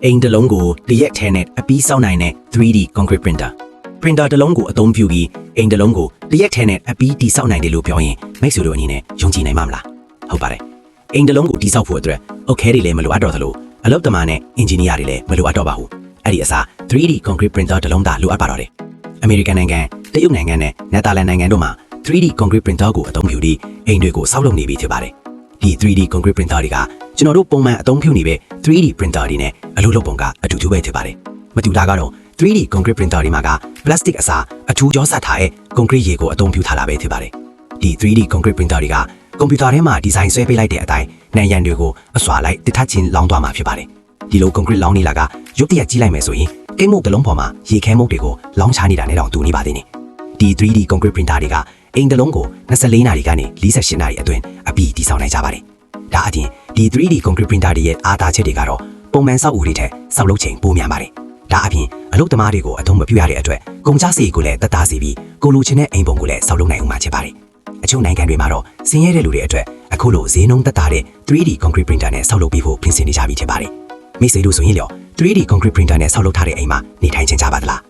အိမ်တစ်လုံးကိုတရက်ထဲနဲ့အပြီးစောင့်နိုင်တဲ့ 3D concrete printer တစ်လုံးကိုအသုံးပြုပြီးအိမ်တစ်လုံးကိုတရက်ထဲနဲ့အပြီးတည်ဆောက်နိုင်တယ်လို့ပြောရင်မိတ်ဆွေတို့အနေနဲ့ယုံကြည်နိုင်မှာမလားဟုတ်ပါတယ်အိမ်တစ်လုံးကိုတည်ဆောက်ဖို့အတွက်အုတ်ခဲတွေလည်းမလိုအပ်တော့သလိုအလုပ်သမားနဲ့အင်ဂျင်နီယာတွေလည်းမလိုအပ်တော့ပါဘူးအဲ့ဒီအစား 3D concrete printer တစ်လုံးသာလိုအပ်ပါတော့တယ်အမေရိကန်နိုင်ငံတရုတ်နိုင်ငံနဲ့နယ်သာလန်နိုင်ငံတို့မှာ 3D concrete printer ကိုအသုံးပြုပြီးအိမ်တွေကိုဆောက်လုပ်နေပြီဖြစ်ပါတယ်ဒီ 3D concrete printer တွေကကျွန်တော်တို့ပုံမှန်အသုံးပြုနေတဲ့ 3D printer တွေနဲ့အလုပ်လုပ်ပုံကအတူတူပဲဖြစ်ပါတယ်မတူတာကတော့ 3D concrete printer တွေမှာက plastic အစားအထူးကြောဆက်ထားတဲ့ concrete ရေကိုအသုံးပြုထားတာပဲဖြစ်ပါတယ်ဒီ 3D concrete printer တွေကကွန်ပျူတာထဲမှာဒီဇိုင်းဆွဲပေးလိုက်တဲ့အတိုင်းနံရံတွေကိုအစွာလိုက်တစ်ထပ်ချင်းလောင်းသွားမှာဖြစ်ပါတယ်ဒီလို concrete လောင်းနေတာကရုပ်တရက်ကြီးလိုက်မယ်ဆိုရင်ကိတ်မုတ်တစ်လုံးပေါ်မှာရေခဲမုတ်တွေကိုလောင်းချနေတာနဲ့တော့တူနေပါသေးတယ်ဒီ 3D concrete printer တွေကအိမ်တစ်လုံးကို24နာရီကနေ48နာရီအတွင်းအပြီးတည်ဆောက်နိုင်ကြပါတယ်ဒါအပြင်ဒီ 3D concrete printer တွေရဲ့အားသာချက်တွေကတော့ပုံမှန်ဆောက်အဦတွေထက်ဆောက်လုပ်ချိန်ပိုများပါတယ်ဒါအပြင်အလုပ်သမားတွေကိုအသုံးမပြုရတဲ့အတွက်ကုန်ကျစရိတ်ကိုလည်းသက်သာစေပြီးကိုလိုချင်တဲ့အိမ်ပုံကိုလည်းဆောက်လုပ်နိုင်ဦးမှာဖြစ်ပါတယ်အချို့နိုင်ငံတွေမှာတော့ဆင်းရဲတဲ့လူတွေအတွက်အခုလိုဈေးနှုန်းသက်သာတဲ့ 3D concrete printer နဲ့ဆောက်လုပ်ပြီးဖို့ပြင်ဆင်နေကြပြီဖြစ်ပါတယ်မိတ်ဆွေတို့ဆိုရင်လျော် 3D concrete printer နဲ့ဆောက်လုပ်ထားတဲ့အိမ်မှာနေထိုင်ချင်ကြပါသလား